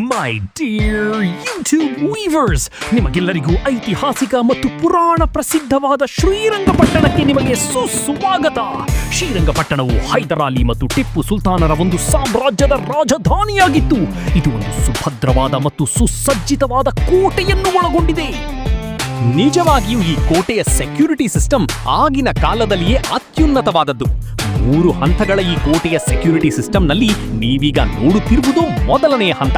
My dear YouTube viewers, ನಿಮಗೆಲ್ಲರಿಗೂ ಐತಿಹಾಸಿಕ ಮತ್ತು ಪುರಾಣ ಪ್ರಸಿದ್ಧವಾದ ಶ್ರೀರಂಗಪಟ್ಟಣಕ್ಕೆ ನಿಮಗೆ ಸುಸ್ವಾಗತ. ಶ್ರೀರಂಗಪಟ್ಟಣವು ಹೈದರಾಲಿ ಮತ್ತು ಟಿಪ್ಪು ಸುಲ್ತಾನರ ಒಂದು ಸಾಮ್ರಾಜ್ಯದ ರಾಜಧಾನಿಯಾಗಿತ್ತು. ಇದು ಒಂದು ಸುಭದ್ರವಾದ ಮತ್ತು ಸುಸಜ್ಜಿತವಾದ ಕೋಟೆಯನ್ನು ಒಳಗೊಂಡಿದೆ. ನಿಜವಾಗಿಯೂ ಈ ಕೋಟೆಯ ಸೆಕ್ಯೂರಿಟಿ ಸಿಸ್ಟಮ್ ಆಗಿನ ಕಾಲದಲ್ಲಿಯೇ ಅತ್ಯುನ್ನತವಾದದ್ದು. 3 ಹಂತಗಳ ಈ ಕೋಟೆಯ ಸೆಕ್ಯೂರಿಟಿ ಸಿಸ್ಟಂನಲ್ಲಿ ನೀವೀಗ ನೋಡುತ್ತಿರುವುದು ಮೊದಲನೆಯ ಹಂತ.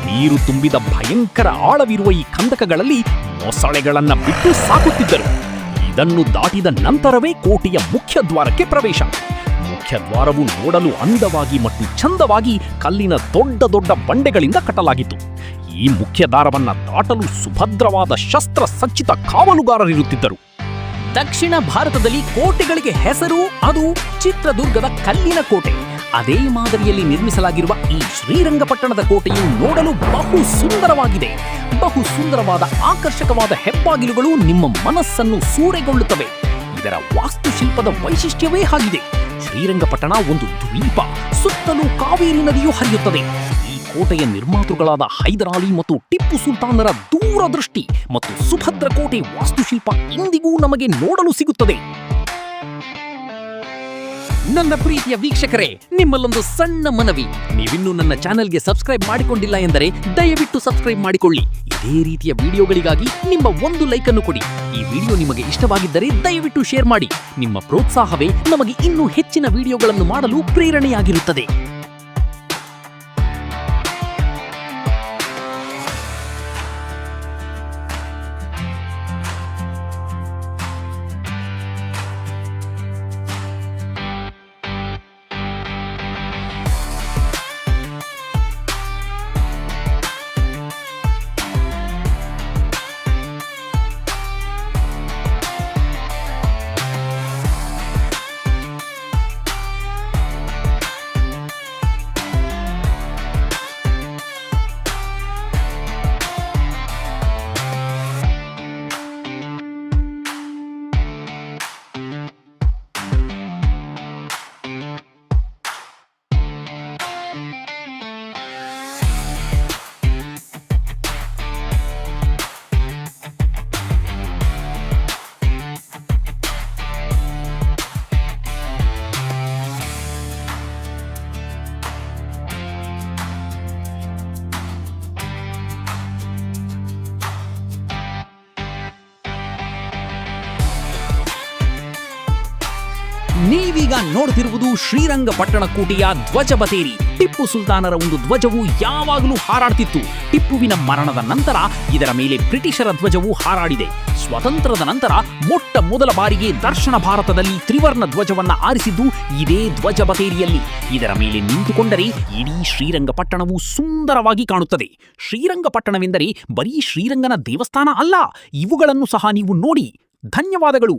ನೀರು ತುಂಬಿದ ಭಯಂಕರ ಆಳವಿರುವ ಈ ಕಂದಕಗಳಲ್ಲಿ ಮೊಸಳೆಗಳನ್ನ ಬಿಟ್ಟು ಸಾಕುತ್ತಿದ್ದರು. ಇದನ್ನು ದಾಟಿದ ನಂತರವೇ ಕೋಟೆಯ ಮುಖ್ಯ ದ್ವಾರಕ್ಕೆ ಪ್ರವೇಶ. ಮುಖ್ಯ ದ್ವಾರವು ನೋಡಲು ಅಂದವಾಗಿ ಮತ್ತು ಚಂದವಾಗಿ ಕಲ್ಲಿನ ದೊಡ್ಡ ದೊಡ್ಡ ಬಂಡೆಗಳಿಂದ ಕಟ್ಟಲಾಗಿತ್ತು. ಈ ಮುಖ್ಯ ದ್ವಾರವನ್ನ ದಾಟಲು ಸುಭದ್ರವಾದ ಶಸ್ತ್ರ ಸಜ್ಜಿತ ಕಾವಲುಗಾರರಿರುತ್ತಿದ್ದರು. ದಕ್ಷಿಣ ಭಾರತದಲ್ಲಿ ಕೋಟೆಗಳಿಗೆ ಹೆಸರು ಅದು ಚಿತ್ರದುರ್ಗದ ಕಲ್ಲಿನ ಕೋಟೆ. ಅದೇ ಮಾದರಿಯಲ್ಲಿ ನಿರ್ಮಿಸಲಾಗಿರುವ ಈ ಶ್ರೀರಂಗಪಟ್ಟಣದ ಕೋಟೆಯು ನೋಡಲು ಬಹು ಸುಂದರವಾಗಿದೆ. ಬಹು ಸುಂದರವಾದ ಆಕರ್ಷಕವಾದ ಹೆಬ್ಬಾಗಿಲುಗಳು ನಿಮ್ಮ ಮನಸ್ಸನ್ನು ಸೂರೆಗೊಳ್ಳುತ್ತವೆ. ಇದರ ವಾಸ್ತುಶಿಲ್ಪದ ವೈಶಿಷ್ಟ್ಯವೇ ಆಗಿದೆ. ಶ್ರೀರಂಗಪಟ್ಟಣ ಒಂದು ದ್ವೀಪ, ಸುತ್ತಲೂ ಕಾವೇರಿ ನದಿಯು ಹರಿಯುತ್ತದೆ. ಈ ಕೋಟೆಯ ನಿರ್ಮಾತೃಗಳಾದ ಹೈದರಾಲಿ ಮತ್ತು ಟಿಪ್ಪು ಸುಲ್ತಾನರ ದೂರದೃಷ್ಟಿ ಮತ್ತು ಸುಭದ್ರ ಕೋಟೆ ವಾಸ್ತುಶಿಲ್ಪ ಇಂದಿಗೂ ನಮಗೆ ನೋಡಲು ಸಿಗುತ್ತದೆ. ನನ್ನ ಪ್ರೀತಿಯ ವೀಕ್ಷಕರೇ, ನಿಮ್ಮಲ್ಲೊಂದು ಸಣ್ಣ ಮನವಿ. ನೀವಿನ್ನೂ ನನ್ನ ಚಾನೆಲ್ಗೆ ಸಬ್ಸ್ಕ್ರೈಬ್ ಮಾಡಿಕೊಂಡಿಲ್ಲ ಎಂದರೆ ದಯವಿಟ್ಟು ಸಬ್ಸ್ಕ್ರೈಬ್ ಮಾಡಿಕೊಳ್ಳಿ. ಇದೇ ರೀತಿಯ ವಿಡಿಯೋಗಳಿಗಾಗಿ ನಿಮ್ಮ ಒಂದು ಲೈಕ್ ಅನ್ನು ಕೊಡಿ. ಈ ವಿಡಿಯೋ ನಿಮಗೆ ಇಷ್ಟವಾಗಿದ್ದರೆ ದಯವಿಟ್ಟು ಶೇರ್ ಮಾಡಿ. ನಿಮ್ಮ ಪ್ರೋತ್ಸಾಹವೇ ನಮಗೆ ಇನ್ನೂ ಹೆಚ್ಚಿನ ವಿಡಿಯೋಗಳನ್ನು ಮಾಡಲು ಪ್ರೇರಣೆಯಾಗಿರುತ್ತದೆ. ನೀವೀಗ ನೋಡುತ್ತಿರುವುದು ಶ್ರೀರಂಗಪಟ್ಟಣ ಕೋಟೆಯ ಧ್ವಜ ಬತೇರಿ. ಟಿಪ್ಪು ಸುಲ್ತಾನರ ಒಂದು ಧ್ವಜವು ಯಾವಾಗಲೂ ಹಾರಾಡ್ತಿತ್ತು. ಟಿಪ್ಪುವಿನ ಮರಣದ ನಂತರ ಇದರ ಮೇಲೆ ಬ್ರಿಟಿಷರ ಧ್ವಜವು ಹಾರಾಡಿದೆ. ಸ್ವತಂತ್ರದ ನಂತರ ಮೊಟ್ಟ ಮೊದಲ ಬಾರಿಗೆ ದಕ್ಷಿಣ ಭಾರತದಲ್ಲಿ ತ್ರಿವರ್ಣ ಧ್ವಜವನ್ನ ಆರಿಸಿದ್ದು ಇದೇ ಧ್ವಜ ಬತೇರಿಯಲ್ಲಿ. ಇದರ ಮೇಲೆ ನಿಂತುಕೊಂಡರೆ ಇಡೀ ಶ್ರೀರಂಗಪಟ್ಟಣವು ಸುಂದರವಾಗಿ ಕಾಣುತ್ತದೆ. ಶ್ರೀರಂಗಪಟ್ಟಣವೆಂದರೆ ಬರೀ ಶ್ರೀರಂಗನ ದೇವಸ್ಥಾನ ಅಲ್ಲ, ಇವುಗಳನ್ನು ಸಹ ನೀವು ನೋಡಿ. ಧನ್ಯವಾದಗಳು.